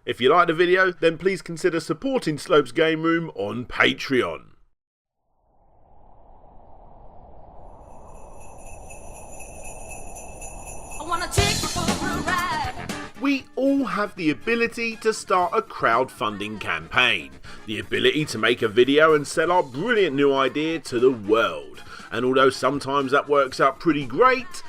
If you like the video, then please consider supporting Slope's Game Room on Patreon. We all have the ability to start a crowdfunding campaign, the ability to make a video and sell our brilliant new idea to the world. And although sometimes that works out pretty great,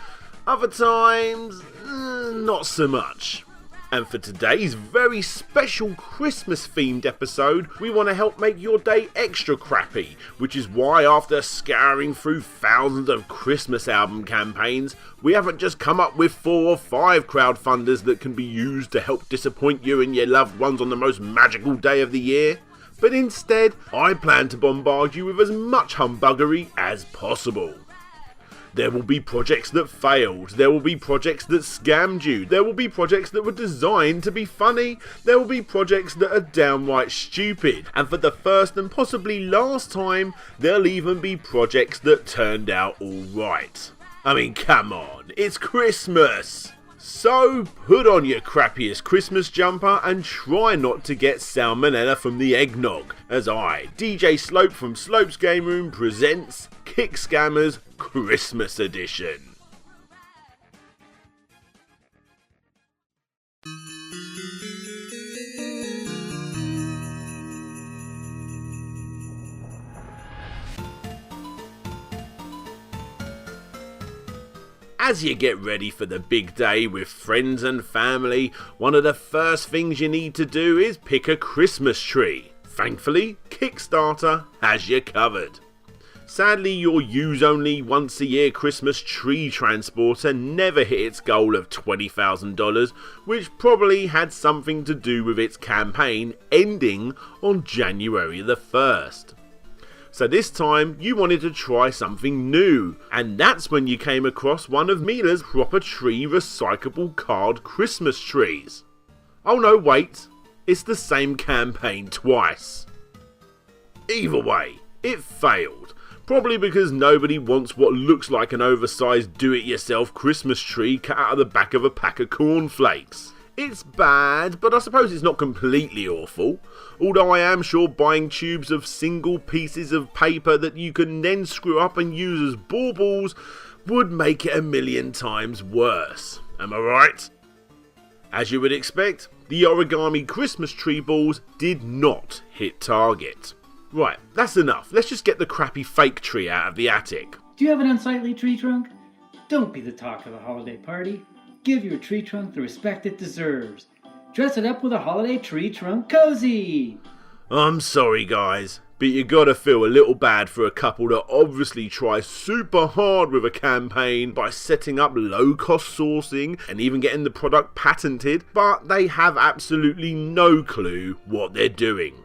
other times, not so much. And for today's very special Christmas themed episode, we want to help make your day extra crappy, which is why after scouring through thousands of Christmas album campaigns, we haven't just come up with 4 or 5 crowdfunders that can be used to help disappoint you and your loved ones on the most magical day of the year. But instead, I plan to bombard you with as much humbuggery as possible. There will be projects that failed, there will be projects that scammed you, there will be projects that were designed to be funny, there will be projects that are downright stupid, and for the first and possibly last time, there'll even be projects that turned out alright. I mean, come on, it's Christmas! So, put on your crappiest Christmas jumper and try not to get salmonella from the eggnog, as I, DJ Slope from Slope's Game Room, presents Kick Scammers Christmas Edition. As you get ready for the big day with friends and family, one of the first things you need to do is pick a Christmas tree. Thankfully, Kickstarter has you covered. Sadly, your use-only once-a-year Christmas tree transporter never hit its goal of $20,000, which probably had something to do with its campaign ending on January the 1st. So this time, you wanted to try something new, and that's when you came across one of Mila's Proper Tree recyclable card Christmas trees. Oh no, wait, it's the same campaign twice. Either way, it failed. Probably because nobody wants what looks like an oversized do-it-yourself Christmas tree cut out of the back of a pack of cornflakes. It's bad, but I suppose it's not completely awful, although I am sure buying tubes of single pieces of paper that you can then screw up and use as baubles would make it a million times worse. Am I right? As you would expect, the origami Christmas tree balls did not hit target. Right, that's enough. Let's just get the crappy fake tree out of the attic. Do you have an unsightly tree trunk? Don't be the talk of the holiday party. Give your tree trunk the respect it deserves. Dress it up with a holiday tree trunk cozy. I'm sorry guys, but you gotta feel a little bad for a couple that obviously try super hard with a campaign by setting up low cost sourcing and even getting the product patented, but they have absolutely no clue what they're doing.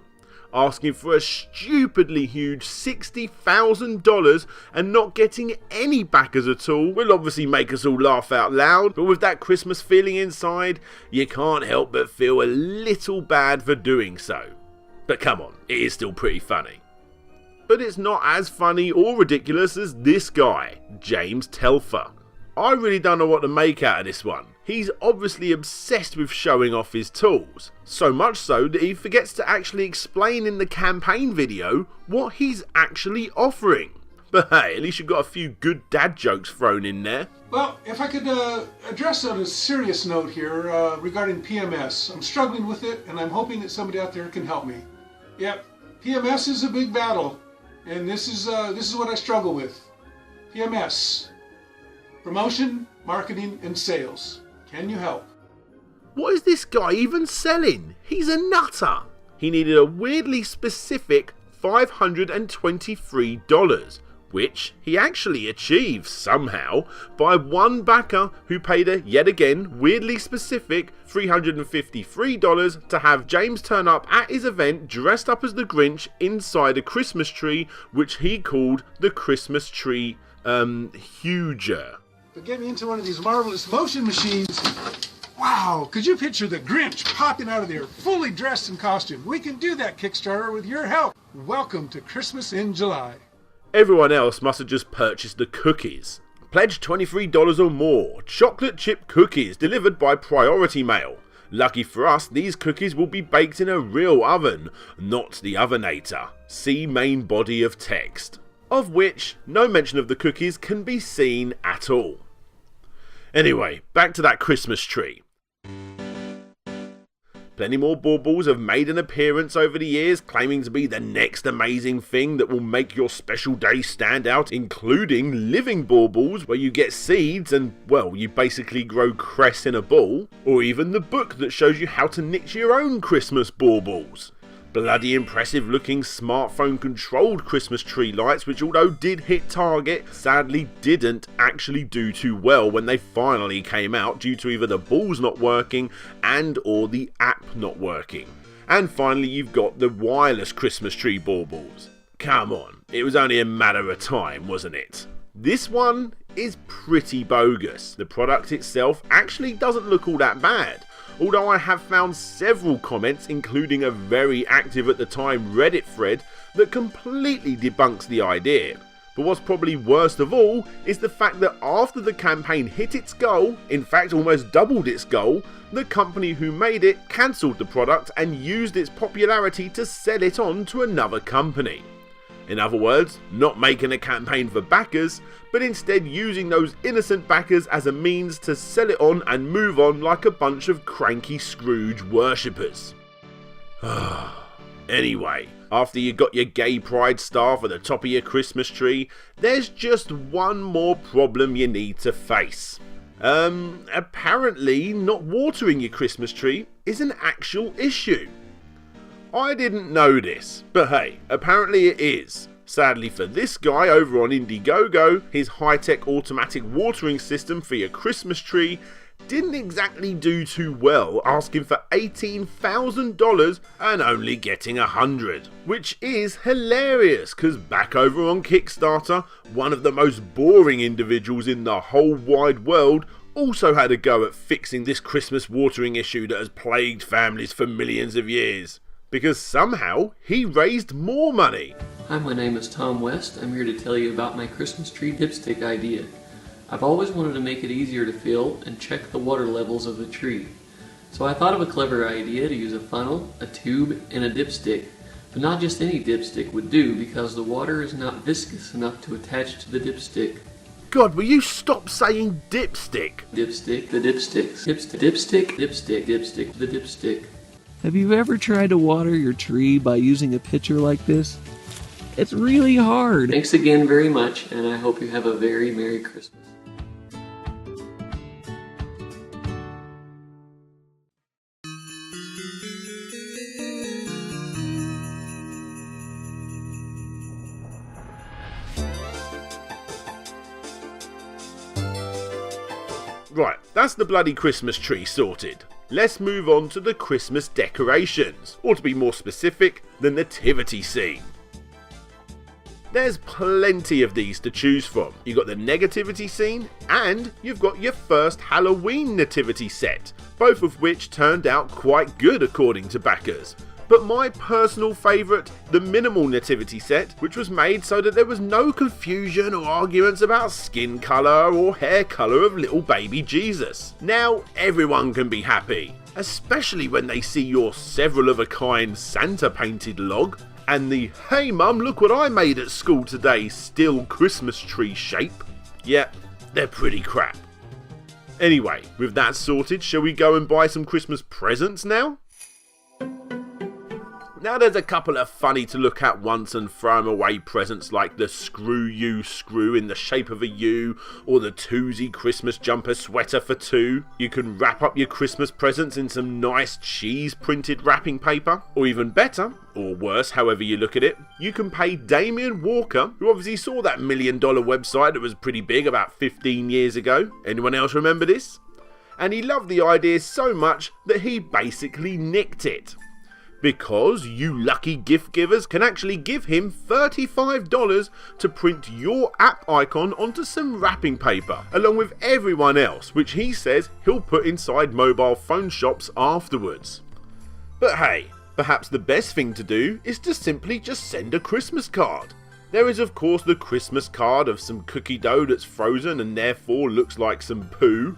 Asking for a stupidly huge $60,000 and not getting any backers at all will obviously make us all laugh out loud, but with that Christmas feeling inside, you can't help but feel a little bad for doing so. But come on, it is still pretty funny. But it's not as funny or ridiculous as this guy, James Telfer. I really don't know what to make out of this one. He's obviously obsessed with showing off his tools, so much so that he forgets to actually explain in the campaign video what he's actually offering. But hey, at least you've got a few good dad jokes thrown in there. Well, if I could address on a serious note here regarding PMS. I'm struggling with it, and I'm hoping that somebody out there can help me. Yep, PMS is a big battle, and this is what I struggle with. PMS. Promotion, marketing, and sales. Can you help? What is this guy even selling? He's a nutter. He needed a weirdly specific $523, which he actually achieved somehow by one backer who paid a yet again weirdly specific $353 to have James turn up at his event dressed up as the Grinch inside a Christmas tree, which he called the Christmas tree Huger. But get me into one of these marvelous motion machines. Wow, could you picture the Grinch popping out of there, fully dressed in costume? We can do that, Kickstarter, with your help. Welcome to Christmas in July. Everyone else must have just purchased the cookies. Pledge $23 or more. Chocolate chip cookies delivered by priority mail. Lucky for us, these cookies will be baked in a real oven, not the Ovenator. See main body of text. Of which, no mention of the cookies can be seen at all. Anyway, back to that Christmas tree. Plenty more baubles have made an appearance over the years, claiming to be the next amazing thing that will make your special day stand out, including living baubles where you get seeds and, well, you basically grow cress in a ball, or even the book that shows you how to knit your own Christmas baubles. Bloody impressive looking smartphone controlled Christmas tree lights, which although did hit target, sadly didn't actually do too well when they finally came out due to either the balls not working and or the app not working. And finally you've got the wireless Christmas tree baubles. Come on, it was only a matter of time, wasn't it? This one is pretty bogus. The product itself actually doesn't look all that bad. Although I have found several comments, including a very active at the time Reddit thread, that completely debunks the idea. But what's probably worst of all is the fact that after the campaign hit its goal, in fact almost doubled its goal, the company who made it cancelled the product and used its popularity to sell it on to another company. In other words, not making a campaign for backers, but instead using those innocent backers as a means to sell it on and move on like a bunch of cranky Scrooge worshippers. Anyway, after you got your gay pride staff at the top of your Christmas tree, there's just one more problem you need to face. Apparently not watering your Christmas tree is an actual issue. I didn't know this, but hey, apparently it is. Sadly for this guy over on Indiegogo, his high-tech automatic watering system for your Christmas tree didn't exactly do too well, asking for $18,000 and only getting 100. Which is hilarious, because back over on Kickstarter, one of the most boring individuals in the whole wide world also had a go at fixing this Christmas watering issue that has plagued families for millions of years. Because somehow he raised more money. Hi, my name is Tom West. I'm here to tell you about my Christmas tree dipstick idea. I've always wanted to make it easier to fill and check the water levels of the tree. So I thought of a clever idea to use a funnel, a tube, and a dipstick. But not just any dipstick would do, because the water is not viscous enough to attach to the dipstick. God, will you stop saying dipstick? Dipstick, the dipsticks. Dipstick, dipstick, the dipstick. Have you ever tried to water your tree by using a pitcher like this? It's really hard. Thanks again very much, and I hope you have a very Merry Christmas. Right, that's the bloody Christmas tree sorted. Let's move on to the Christmas decorations, or to be more specific, the nativity scene. There's plenty of these to choose from. You've got the negativity scene, and you've got your first Halloween nativity set, both of which turned out quite good according to backers. But my personal favourite, the minimal nativity set, which was made so that there was no confusion or arguments about skin colour or hair colour of little baby Jesus. Now everyone can be happy, especially when they see your several of a kind Santa painted log, and the "hey mum, look what I made at school today" still Christmas tree shape. Yeah, they're pretty crap. Anyway, with that sorted, shall we go and buy some Christmas presents now? Now there's a couple of funny to look at once and throw 'em away presents like the Screw You screw in the shape of a U, or the Toozy Christmas jumper sweater for two. You can wrap up your Christmas presents in some nice cheese printed wrapping paper. Or even better, or worse, however you look at it, you can pay Damien Walker, who obviously saw that $1 million website that was pretty big about 15 years ago. Anyone else remember this? And he loved the idea so much that he basically nicked it. Because you lucky gift givers can actually give him $35 to print your app icon onto some wrapping paper, along with everyone else, which he says he'll put inside mobile phone shops afterwards. But hey, perhaps the best thing to do is to simply just send a Christmas card. There is of course the Christmas card of some cookie dough that's frozen and therefore looks like some poo.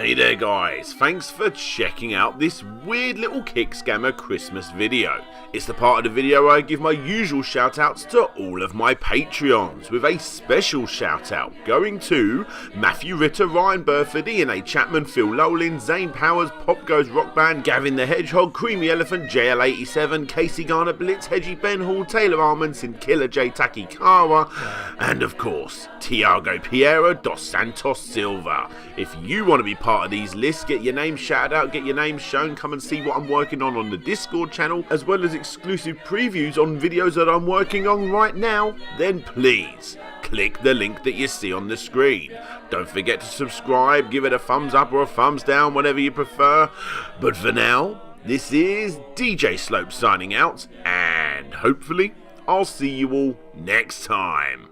Hey there guys, thanks for checking out this weird little Kick Scammer Christmas video. It's the part of the video where I give my usual shout outs to all of my Patreons, with a special shout out going to Matthew Ritter, Ryan Burford, Ian A. Chapman, Phil Lowlin, Zane Powers, Pop Goes Rock Band, Gavin the Hedgehog, Creamy Elephant, JL87, Casey Garner, Blitz, Hedgie, Ben Hall, Taylor Armandson, Killer J. Takikawa, and of course, Tiago Piero dos Santos Silva. If you want to be part of these lists, get your name shouted out, get your name shown, come and see what I'm working on the Discord channel, as well as exclusive previews on videos that I'm working on right now, then please click the link that you see on the screen. Don't forget to subscribe, give it a thumbs up or a thumbs down, whatever you prefer. But for now, this is DJ Slope signing out, and hopefully I'll see you all next time.